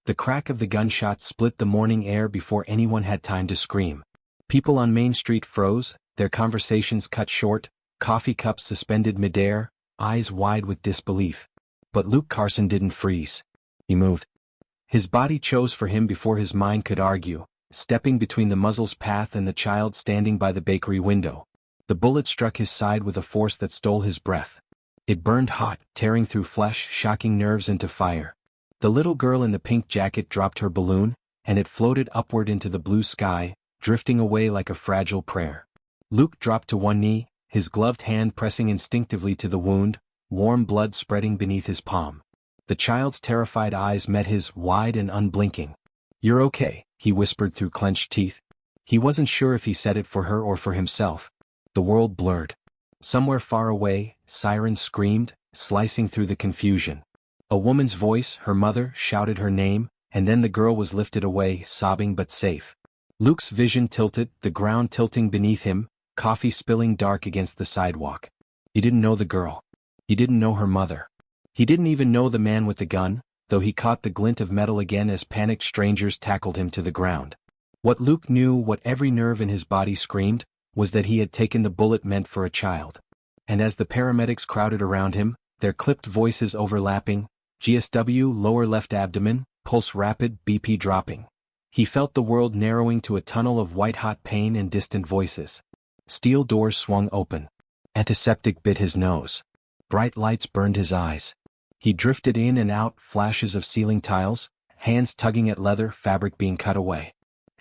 The crack of the gunshot split the morning air before anyone had time to scream. People on Main Street froze, their conversations cut short, coffee cups suspended midair, eyes wide with disbelief. But Luke Carson didn't freeze. He moved. His body chose for him before his mind could argue, stepping between the muzzle's path and the child standing by the bakery window. The bullet struck his side with a force that stole his breath. It burned hot, tearing through flesh, shocking nerves into fire. The little girl in the pink jacket dropped her balloon, and it floated upward into the blue sky, drifting away like a fragile prayer. Luke dropped to one knee, his gloved hand pressing instinctively to the wound, warm blood spreading beneath his palm. The child's terrified eyes met his, wide and unblinking. "You're okay," he whispered through clenched teeth. He wasn't sure if he said it for her or for himself. The world blurred. Somewhere far away, sirens screamed, slicing through the confusion. A woman's voice, her mother, shouted her name, and then the girl was lifted away, sobbing but safe. Luke's vision tilted, the ground tilting beneath him, coffee spilling dark against the sidewalk. He didn't know the girl. He didn't know her mother. He didn't even know the man with the gun, though he caught the glint of metal again as panicked strangers tackled him to the ground. What Luke knew, what every nerve in his body screamed, was that he had taken the bullet meant for a child. And as the paramedics crowded around him, their clipped voices overlapping, GSW, lower left abdomen, pulse rapid, BP dropping. He felt the world narrowing to a tunnel of white-hot pain and distant voices. Steel doors swung open. Antiseptic bit his nose. Bright lights burned his eyes. He drifted in and out, flashes of ceiling tiles, hands tugging at leather, fabric being cut away.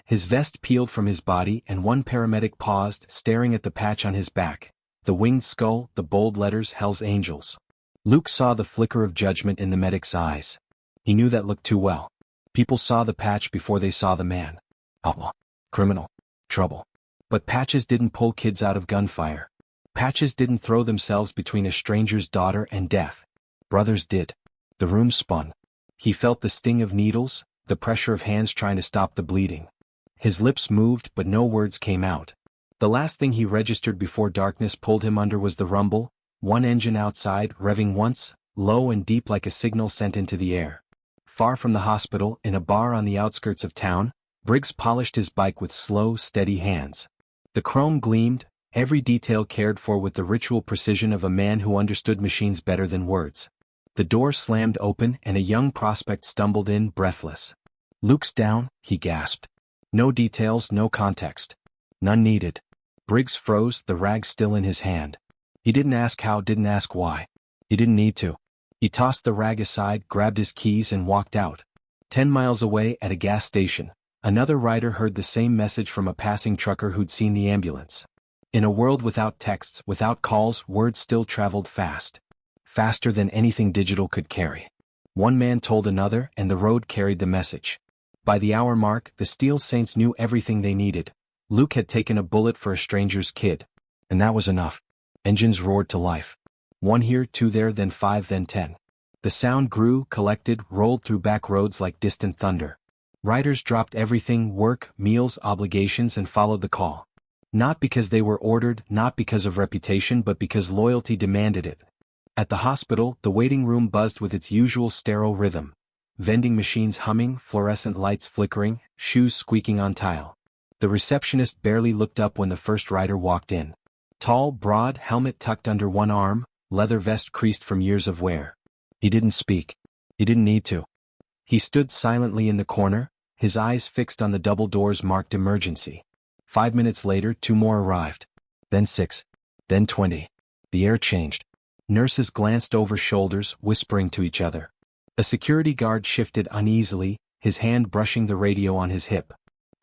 His vest peeled from his body and one paramedic paused, staring at the patch on his back. The winged skull, the bold letters, Hell's Angels. Luke saw the flicker of judgment in the medic's eyes. He knew that looked too well. People saw the patch before they saw the man. Outlaw. Criminal. Trouble. But patches didn't pull kids out of gunfire. Patches didn't throw themselves between a stranger's daughter and death. Brothers did. The room spun. He felt the sting of needles, the pressure of hands trying to stop the bleeding. His lips moved but no words came out. The last thing he registered before darkness pulled him under was the rumble, one engine outside, revving once, low and deep like a signal sent into the air. Far from the hospital, in a bar on the outskirts of town, Briggs polished his bike with slow, steady hands. The chrome gleamed, every detail cared for with the ritual precision of a man who understood machines better than words. The door slammed open and a young prospect stumbled in, breathless. "Luke's down," he gasped. No details, no context. None needed. Briggs froze, the rag still in his hand. He didn't ask how, didn't ask why. He didn't need to. He tossed the rag aside, grabbed his keys and walked out. 10 miles away, at a gas station, another rider heard the same message from a passing trucker who'd seen the ambulance. In a world without texts, without calls, words still traveled fast. Faster than anything digital could carry. One man told another, and the road carried the message. By the hour mark, the Steel Saints knew everything they needed. Luke had taken a bullet for a stranger's kid. And that was enough. Engines roared to life. 1 here, 2 there, then 5, then 10. The sound grew, collected, rolled through back roads like distant thunder. Riders dropped everything, work, meals, obligations, and followed the call. Not because they were ordered, not because of reputation, but because loyalty demanded it. At the hospital, the waiting room buzzed with its usual sterile rhythm. Vending machines humming, fluorescent lights flickering, shoes squeaking on tile. The receptionist barely looked up when the first rider walked in. Tall, broad, helmet tucked under one arm, leather vest creased from years of wear. He didn't speak. He didn't need to. He stood silently in the corner, his eyes fixed on the double doors marked emergency. 5 minutes later, 2 more arrived. Then 6. Then 20. The air changed. Nurses glanced over shoulders, whispering to each other. A security guard shifted uneasily, his hand brushing the radio on his hip.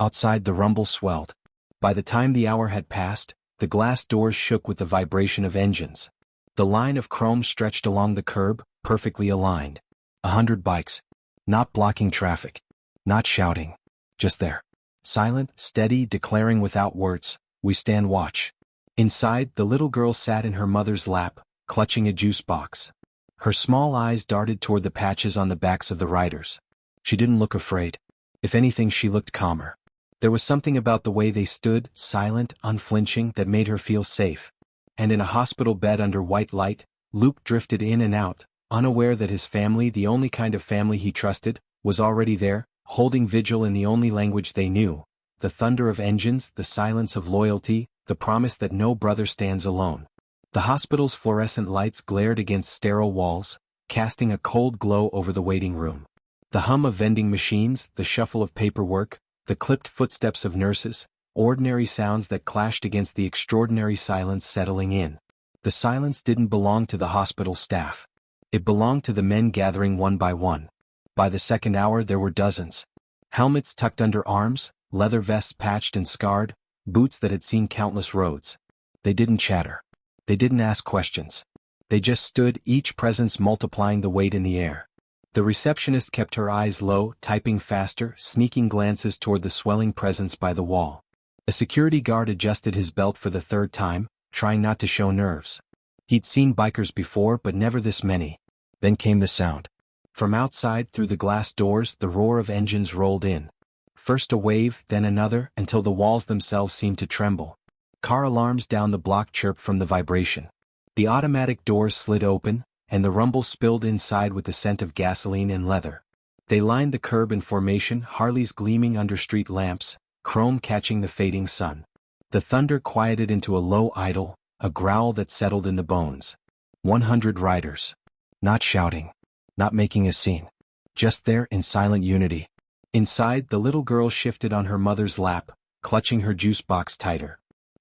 Outside, the rumble swelled. By the time the hour had passed, the glass doors shook with the vibration of engines. The line of chrome stretched along the curb, perfectly aligned. 100 bikes. Not blocking traffic. Not shouting. Just there. Silent, steady, declaring without words, "We stand watch." Inside, the little girl sat in her mother's lap, clutching a juice box. Her small eyes darted toward the patches on the backs of the riders. She didn't look afraid. If anything, she looked calmer. There was something about the way they stood, silent, unflinching, that made her feel safe. And in a hospital bed under white light, Luke drifted in and out, unaware that his family, the only kind of family he trusted, was already there, holding vigil in the only language they knew, the thunder of engines, the silence of loyalty, the promise that no brother stands alone. The hospital's fluorescent lights glared against sterile walls, casting a cold glow over the waiting room. The hum of vending machines, the shuffle of paperwork, the clipped footsteps of nurses, ordinary sounds that clashed against the extraordinary silence settling in. The silence didn't belong to the hospital staff. It belonged to the men gathering one by one. By the second hour there were dozens. Helmets tucked under arms, leather vests patched and scarred, boots that had seen countless roads. They didn't chatter. They didn't ask questions. They just stood, each presence multiplying the weight in the air. The receptionist kept her eyes low, typing faster, sneaking glances toward the swelling presence by the wall. A security guard adjusted his belt for the third time, trying not to show nerves. He'd seen bikers before, but never this many. Then came the sound. From outside, through the glass doors, the roar of engines rolled in. First a wave, then another, until the walls themselves seemed to tremble. Car alarms down the block chirped from the vibration. The automatic doors slid open, and the rumble spilled inside with the scent of gasoline and leather. They lined the curb in formation, Harleys gleaming under street lamps, chrome catching the fading sun. The thunder quieted into a low idle, a growl that settled in the bones. 100 riders. Not shouting. Not making a scene. Just there in silent unity. Inside, the little girl shifted on her mother's lap, clutching her juice box tighter.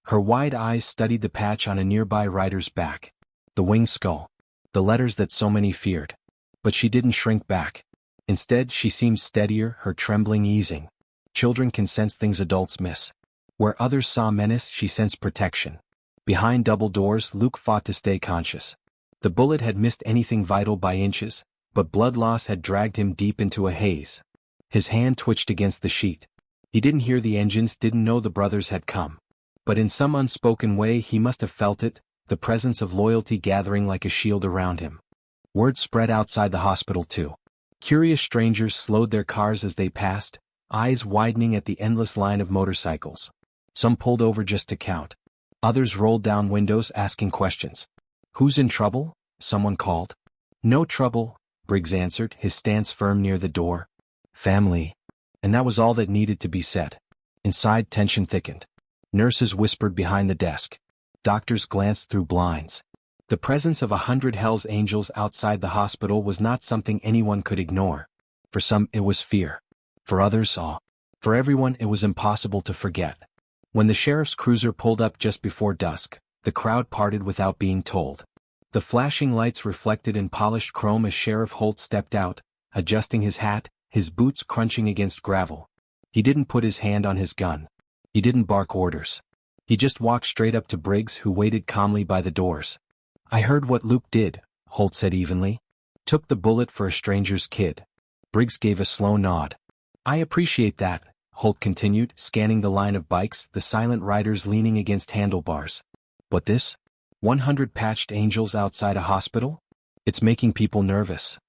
Her wide eyes studied the patch on a nearby rider's back. The winged skull. The letters that so many feared. But she didn't shrink back. Instead, she seemed steadier, her trembling easing. Children can sense things adults miss. Where others saw menace, she sensed protection. Behind double doors, Luke fought to stay conscious. The bullet had missed anything vital by inches, but blood loss had dragged him deep into a haze. His hand twitched against the sheet. He didn't hear the engines, didn't know the brothers had come. But in some unspoken way he must have felt it, the presence of loyalty gathering like a shield around him. Word spread outside the hospital too. Curious strangers slowed their cars as they passed, eyes widening at the endless line of motorcycles. Some pulled over just to count. Others rolled down windows asking questions. "Who's in trouble?" someone called. "No trouble," Briggs answered, his stance firm near the door. "Family." And that was all that needed to be said. Inside, tension thickened. Nurses whispered behind the desk. Doctors glanced through blinds. The presence of 100 Hell's Angels outside the hospital was not something anyone could ignore. For some, it was fear. For others, awe. For everyone, it was impossible to forget. When the sheriff's cruiser pulled up just before dusk, the crowd parted without being told. The flashing lights reflected in polished chrome as Sheriff Holt stepped out, adjusting his hat, his boots crunching against gravel. He didn't put his hand on his gun. He didn't bark orders. He just walked straight up to Briggs, who waited calmly by the doors. "I heard what Luke did," Holt said evenly. "Took the bullet for a stranger's kid." Briggs gave a slow nod. "I appreciate that," Holt continued, scanning the line of bikes, the silent riders leaning against handlebars. "But this? 100 patched angels outside a hospital? It's making people nervous."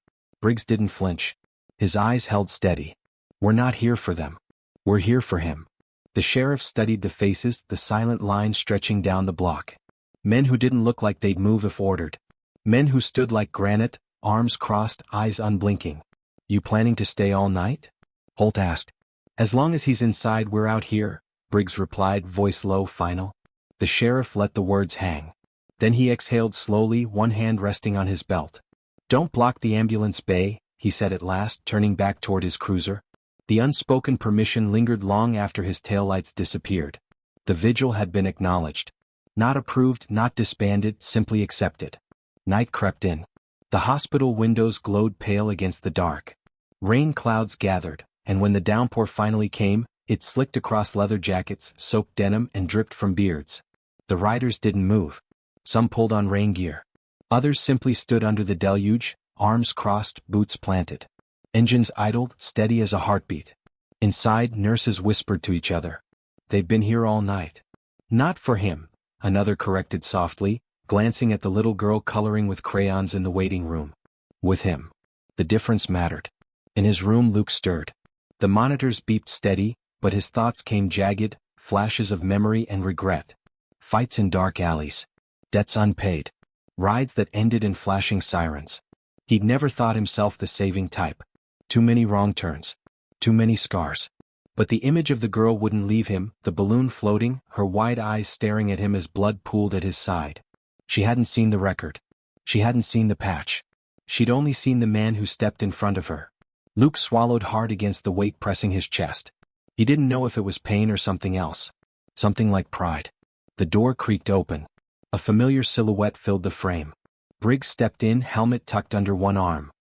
Briggs didn't flinch. His eyes held steady. "We're not here for them. We're here for him." The sheriff studied the faces, the silent lines stretching down the block. Men who didn't look like they'd move if ordered. Men who stood like granite, arms crossed, eyes unblinking. "You planning to stay all night?" Holt asked. "As long as he's inside, we're out here," Briggs replied, voice low, final. The sheriff let the words hang. Then he exhaled slowly, one hand resting on his belt. "Don't block the ambulance bay," he said at last, turning back toward his cruiser. The unspoken permission lingered long after his taillights disappeared. The vigil had been acknowledged. Not approved, not disbanded, simply accepted. Night crept in. The hospital windows glowed pale against the dark. Rain clouds gathered, and when the downpour finally came, it slicked across leather jackets, soaked denim, and dripped from beards. The riders didn't move. Some pulled on rain gear. Others simply stood under the deluge, arms crossed, boots planted. Engines idled, steady as a heartbeat. Inside, nurses whispered to each other. "They've been here all night." "Not for him," another corrected softly, glancing at the little girl coloring with crayons in the waiting room. "With him." The difference mattered. In his room, Luke stirred. The monitors beeped steady, but his thoughts came jagged, flashes of memory and regret. Fights in dark alleys. Debts unpaid. Rides that ended in flashing sirens. He'd never thought himself the saving type. Too many wrong turns. Too many scars. But the image of the girl wouldn't leave him, the balloon floating, her wide eyes staring at him as blood pooled at his side. She hadn't seen the record. She hadn't seen the patch. She'd only seen the man who stepped in front of her. Luke swallowed hard against the weight pressing his chest. He didn't know if it was pain or something else. Something like pride. The door creaked open. A familiar silhouette filled the frame. Briggs stepped in, helmet tucked under one arm.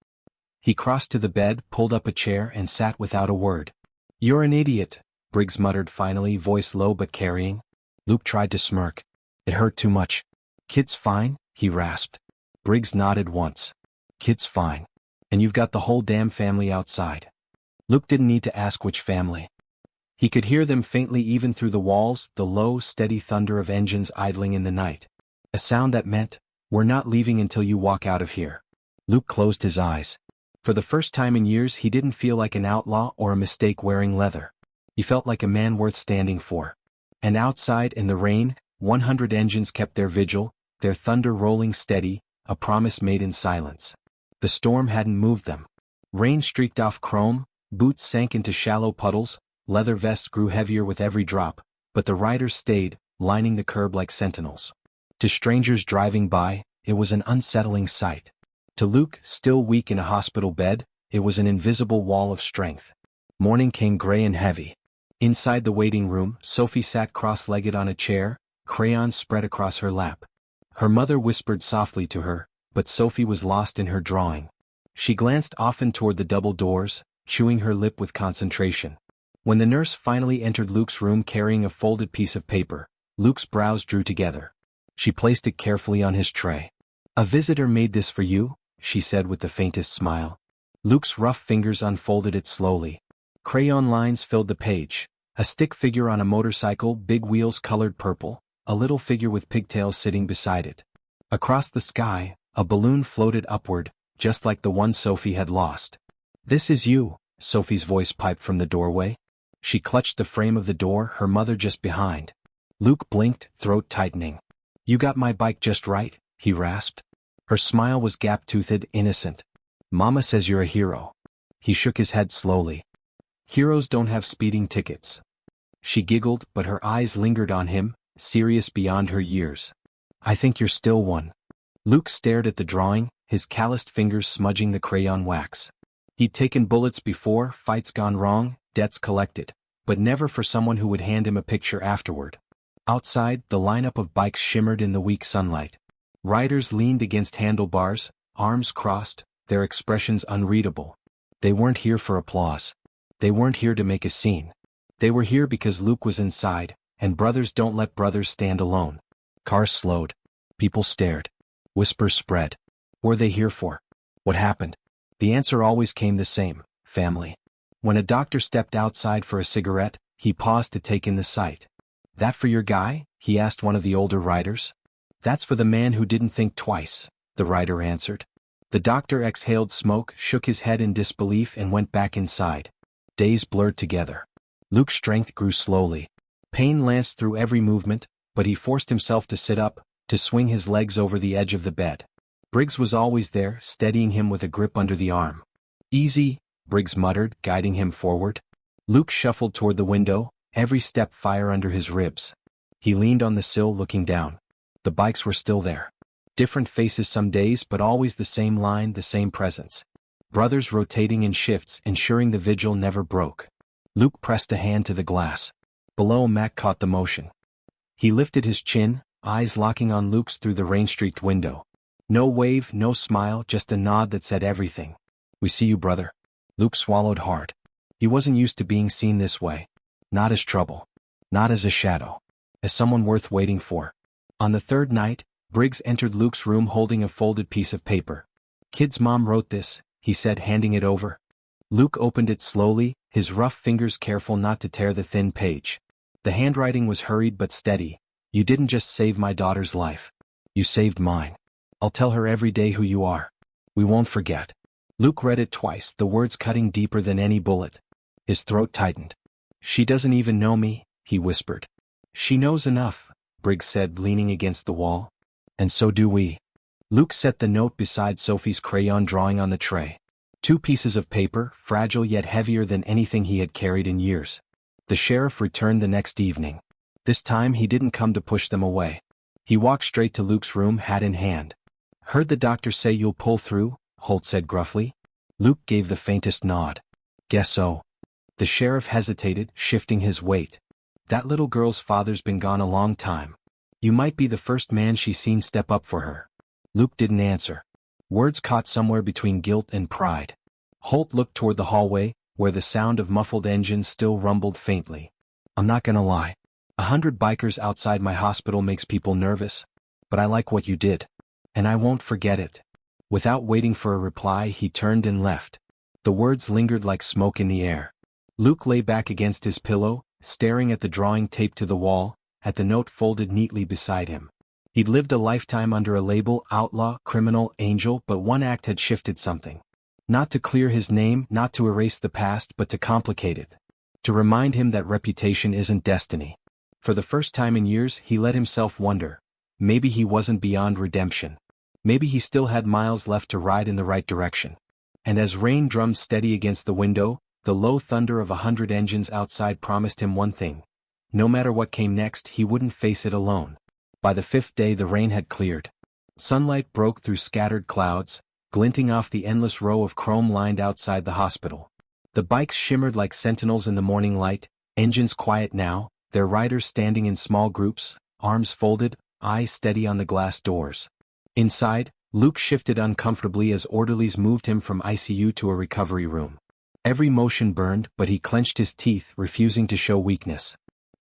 He crossed to the bed, pulled up a chair, and sat without a word. "You're an idiot," Briggs muttered finally, voice low but carrying. Luke tried to smirk. It hurt too much. "Kid's fine?" he rasped. Briggs nodded once. "Kid's fine. And you've got the whole damn family outside." Luke didn't need to ask which family. He could hear them faintly even through the walls, the low, steady thunder of engines idling in the night. A sound that meant, "We're not leaving until you walk out of here." Luke closed his eyes. For the first time in years he didn't feel like an outlaw or a mistake wearing leather. He felt like a man worth standing for. And outside in the rain, 100 engines kept their vigil, their thunder rolling steady, a promise made in silence. The storm hadn't moved them. Rain streaked off chrome, boots sank into shallow puddles, leather vests grew heavier with every drop, but the riders stayed, lining the curb like sentinels. To strangers driving by, it was an unsettling sight. To Luke, still weak in a hospital bed, it was an invisible wall of strength. Morning came gray and heavy. Inside the waiting room, Sophie sat cross-legged on a chair, crayons spread across her lap. Her mother whispered softly to her, but Sophie was lost in her drawing. She glanced often toward the double doors, chewing her lip with concentration. When the nurse finally entered Luke's room carrying a folded piece of paper, Luke's brows drew together. She placed it carefully on his tray. "A visitor made this for you," she said with the faintest smile. Luke's rough fingers unfolded it slowly. Crayon lines filled the page. A stick figure on a motorcycle, big wheels colored purple, a little figure with pigtails sitting beside it. Across the sky, a balloon floated upward, just like the one Sophie had lost. "This is you," Sophie's voice piped from the doorway. She clutched the frame of the door, her mother just behind. Luke blinked, throat tightening. "You got my bike just right," he rasped. Her smile was gap-toothed, innocent. "Mama says you're a hero." He shook his head slowly. "Heroes don't have speeding tickets." She giggled, but her eyes lingered on him, serious beyond her years. "I think you're still one." Luke stared at the drawing, his calloused fingers smudging the crayon wax. He'd taken bullets before, fights gone wrong, debts collected, but never for someone who would hand him a picture afterward. Outside, the lineup of bikes shimmered in the weak sunlight. Riders leaned against handlebars, arms crossed, their expressions unreadable. They weren't here for applause. They weren't here to make a scene. They were here because Luke was inside, and brothers don't let brothers stand alone. Cars slowed. People stared. Whispers spread. What were they here for? What happened? The answer always came the same: family. When a doctor stepped outside for a cigarette, he paused to take in the sight. "That for your guy?" he asked one of the older riders. "That's for the man who didn't think twice," the rider answered. The doctor exhaled smoke, shook his head in disbelief, and went back inside. Days blurred together. Luke's strength grew slowly. Pain lanced through every movement, but he forced himself to sit up, to swing his legs over the edge of the bed. Briggs was always there, steadying him with a grip under the arm. "Easy," Briggs muttered, guiding him forward. Luke shuffled toward the window, every step fire under his ribs. He leaned on the sill, looking down. The bikes were still there. Different faces some days, but always the same line, the same presence. Brothers rotating in shifts, ensuring the vigil never broke. Luke pressed a hand to the glass. Below, Mac caught the motion. He lifted his chin, eyes locking on Luke's through the rain-streaked window. No wave, no smile, just a nod that said everything. "We see you, brother." Luke swallowed hard. He wasn't used to being seen this way. Not as trouble. Not as a shadow. As someone worth waiting for. On the third night, Briggs entered Luke's room holding a folded piece of paper. "Kid's mom wrote this," he said, handing it over. Luke opened it slowly, his rough fingers careful not to tear the thin page. The handwriting was hurried but steady. "You didn't just save my daughter's life. You saved mine. I'll tell her every day who you are. We won't forget." Luke read it twice, the words cutting deeper than any bullet. His throat tightened. "She doesn't even know me," he whispered. "She knows enough," Briggs said, leaning against the wall. "And so do we." Luke set the note beside Sophie's crayon drawing on the tray. 2 pieces of paper, fragile yet heavier than anything he had carried in years. The sheriff returned the next evening. This time he didn't come to push them away. He walked straight to Luke's room, hat in hand. "Heard the doctor say you'll pull through?" Holt said gruffly. Luke gave the faintest nod. "Guess so." The sheriff hesitated, shifting his weight. "That little girl's father's been gone a long time. You might be the first man she's seen step up for her." Luke didn't answer. Words caught somewhere between guilt and pride. Holt looked toward the hallway, where the sound of muffled engines still rumbled faintly. "I'm not gonna lie. 100 bikers outside my hospital makes people nervous. But I like what you did. And I won't forget it." Without waiting for a reply, he turned and left. The words lingered like smoke in the air. Luke lay back against his pillow, staring at the drawing taped to the wall, at the note folded neatly beside him. He'd lived a lifetime under a label: outlaw, criminal, angel, but one act had shifted something. Not to clear his name, not to erase the past, but to complicate it. To remind him that reputation isn't destiny. For the first time in years, he let himself wonder. Maybe he wasn't beyond redemption. Maybe he still had miles left to ride in the right direction. And as rain drummed steady against the window, the low thunder of 100 engines outside promised him one thing. No matter what came next, he wouldn't face it alone. By the 5th day the rain had cleared. Sunlight broke through scattered clouds, glinting off the endless row of chrome lined outside the hospital. The bikes shimmered like sentinels in the morning light, engines quiet now, their riders standing in small groups, arms folded, eyes steady on the glass doors. Inside, Luke shifted uncomfortably as orderlies moved him from ICU to a recovery room. Every motion burned, but he clenched his teeth, refusing to show weakness.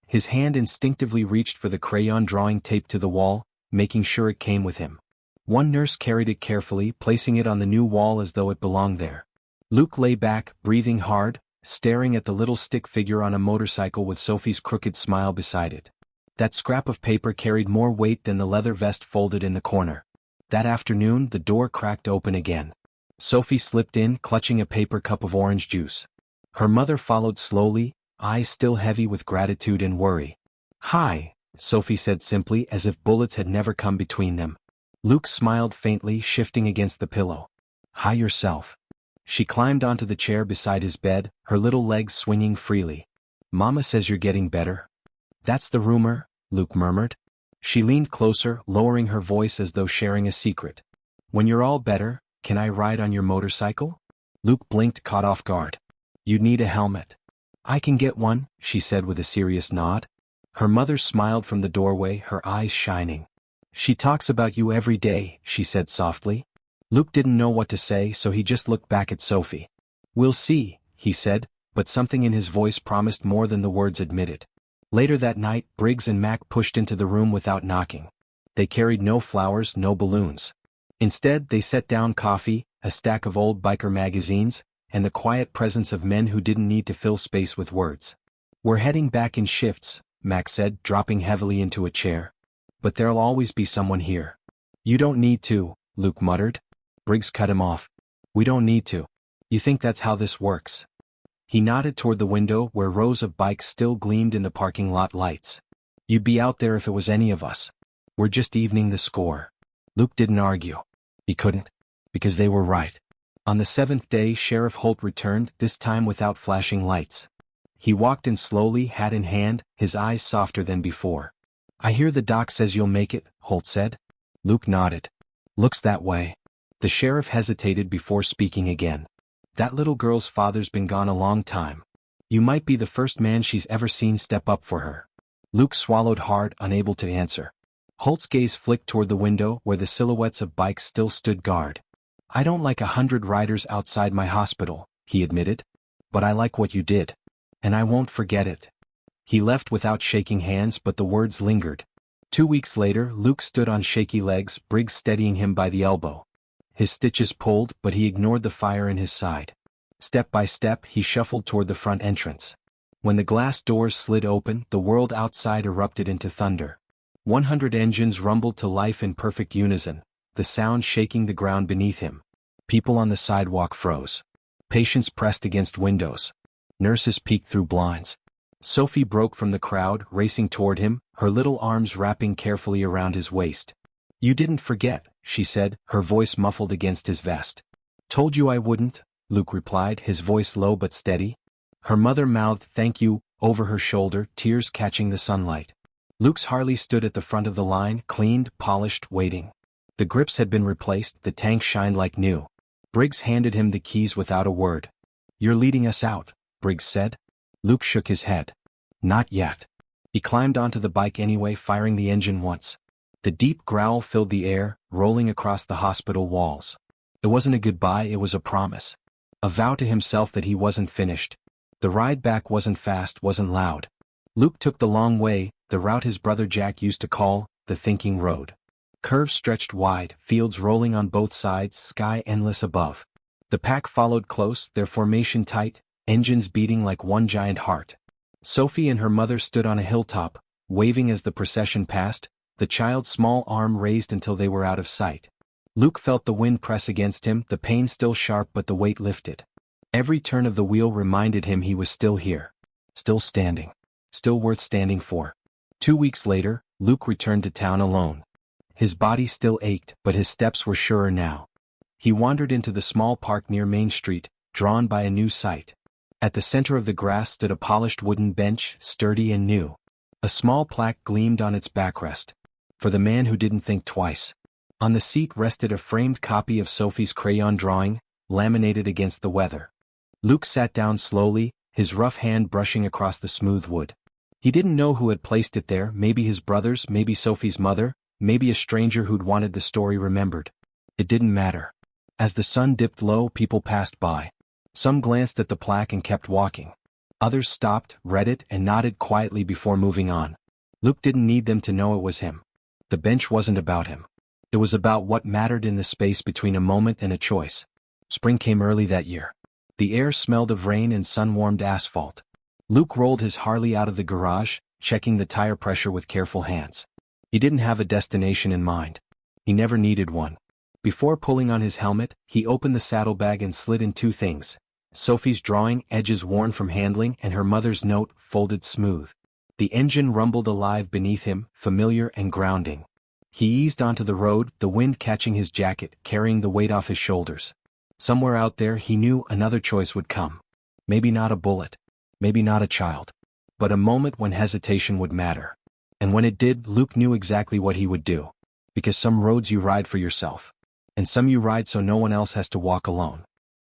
His hand instinctively reached for the crayon drawing taped to the wall, making sure it came with him. One nurse carried it carefully, placing it on the new wall as though it belonged there. Luke lay back, breathing hard, staring at the little stick figure on a motorcycle with Sophie's crooked smile beside it. That scrap of paper carried more weight than the leather vest folded in the corner. That afternoon, the door cracked open again. Sophie slipped in, clutching a paper cup of orange juice. Her mother followed slowly, eyes still heavy with gratitude and worry. "Hi," Sophie said simply, as if bullets had never come between them. Luke smiled faintly, shifting against the pillow. "Hi yourself." She climbed onto the chair beside his bed, her little legs swinging freely. "Mama says you're getting better." "That's the rumor," Luke murmured. She leaned closer, lowering her voice as though sharing a secret. "When you're all better, can I ride on your motorcycle?" Luke blinked, caught off guard. "You'd need a helmet." "I can get one," she said with a serious nod. Her mother smiled from the doorway, her eyes shining. "She talks about you every day," she said softly. Luke didn't know what to say, so he just looked back at Sophie. "We'll see," he said, but something in his voice promised more than the words admitted. Later that night, Briggs and Mac pushed into the room without knocking. They carried no flowers, no balloons. Instead, they set down coffee, a stack of old biker magazines, and the quiet presence of men who didn't need to fill space with words. "We're heading back in shifts," Mac said, dropping heavily into a chair. "But there'll always be someone here." "You don't need to," Luke muttered. Briggs cut him off. "We don't need to. You think that's how this works?" He nodded toward the window where rows of bikes still gleamed in the parking lot lights. "You'd be out there if it was any of us. We're just evening the score." Luke didn't argue. He couldn't. Because they were right. On the 7th day, Sheriff Holt returned, this time without flashing lights. He walked in slowly, hat in hand, his eyes softer than before. "I hear the doc says you'll make it," Holt said. Luke nodded. "Looks that way." The sheriff hesitated before speaking again. "That little girl's father's been gone a long time. You might be the first man she's ever seen step up for her." Luke swallowed hard, unable to answer. Holt's gaze flicked toward the window where the silhouettes of bikes still stood guard. "I don't like 100 riders outside my hospital," he admitted. "But I like what you did. And I won't forget it." He left without shaking hands, but the words lingered. 2 weeks later, Luke stood on shaky legs, Briggs steadying him by the elbow. His stitches pulled, but he ignored the fire in his side. Step by step, he shuffled toward the front entrance. When the glass doors slid open, the world outside erupted into thunder. 100 engines rumbled to life in perfect unison, the sound shaking the ground beneath him. People on the sidewalk froze. Patients pressed against windows. Nurses peeked through blinds. Sophie broke from the crowd, racing toward him, her little arms wrapping carefully around his waist. "You didn't forget," she said, her voice muffled against his vest. "Told you I wouldn't," Luke replied, his voice low but steady. Her mother mouthed thank you over her shoulder, tears catching the sunlight. Luke's Harley stood at the front of the line, cleaned, polished, waiting. The grips had been replaced, the tank shined like new. Briggs handed him the keys without a word. You're leading us out, Briggs said. Luke shook his head. Not yet. He climbed onto the bike anyway, firing the engine once. The deep growl filled the air, rolling across the hospital walls. It wasn't a goodbye, it was a promise. A vow to himself that he wasn't finished. The ride back wasn't fast, wasn't loud. Luke took the long way, the route his brother Jack used to call the thinking road. Curves stretched wide, fields rolling on both sides, sky endless above. The pack followed close, their formation tight, engines beating like one giant heart. Sophie and her mother stood on a hilltop, waving as the procession passed, the child's small arm raised until they were out of sight. Luke felt the wind press against him, the pain still sharp but the weight lifted. Every turn of the wheel reminded him he was still here. Still standing. Still worth standing for. 2 weeks later, Luke returned to town alone. His body still ached, but his steps were surer now. He wandered into the small park near Main Street, drawn by a new sight. At the center of the grass stood a polished wooden bench, sturdy and new. A small plaque gleamed on its backrest. For the man who didn't think twice. On the seat rested a framed copy of Sophie's crayon drawing, laminated against the weather. Luke sat down slowly, his rough hand brushing across the smooth wood. He didn't know who had placed it there, maybe his brothers, maybe Sophie's mother, maybe a stranger who'd wanted the story remembered. It didn't matter. As the sun dipped low, people passed by. Some glanced at the plaque and kept walking. Others stopped, read it, and nodded quietly before moving on. Luke didn't need them to know it was him. The bench wasn't about him. It was about what mattered in the space between a moment and a choice. Spring came early that year. The air smelled of rain and sun-warmed asphalt. Luke rolled his Harley out of the garage, checking the tire pressure with careful hands. He didn't have a destination in mind. He never needed one. Before pulling on his helmet, he opened the saddlebag and slid in 2 things. Sophie's drawing, edges worn from handling, and her mother's note, folded smooth. The engine rumbled alive beneath him, familiar and grounding. He eased onto the road, the wind catching his jacket, carrying the weight off his shoulders. Somewhere out there, he knew another choice would come. Maybe not a bullet. Maybe not a child. But a moment when hesitation would matter. And when it did, Luke knew exactly what he would do. Because some roads you ride for yourself. And some you ride so no one else has to walk alone.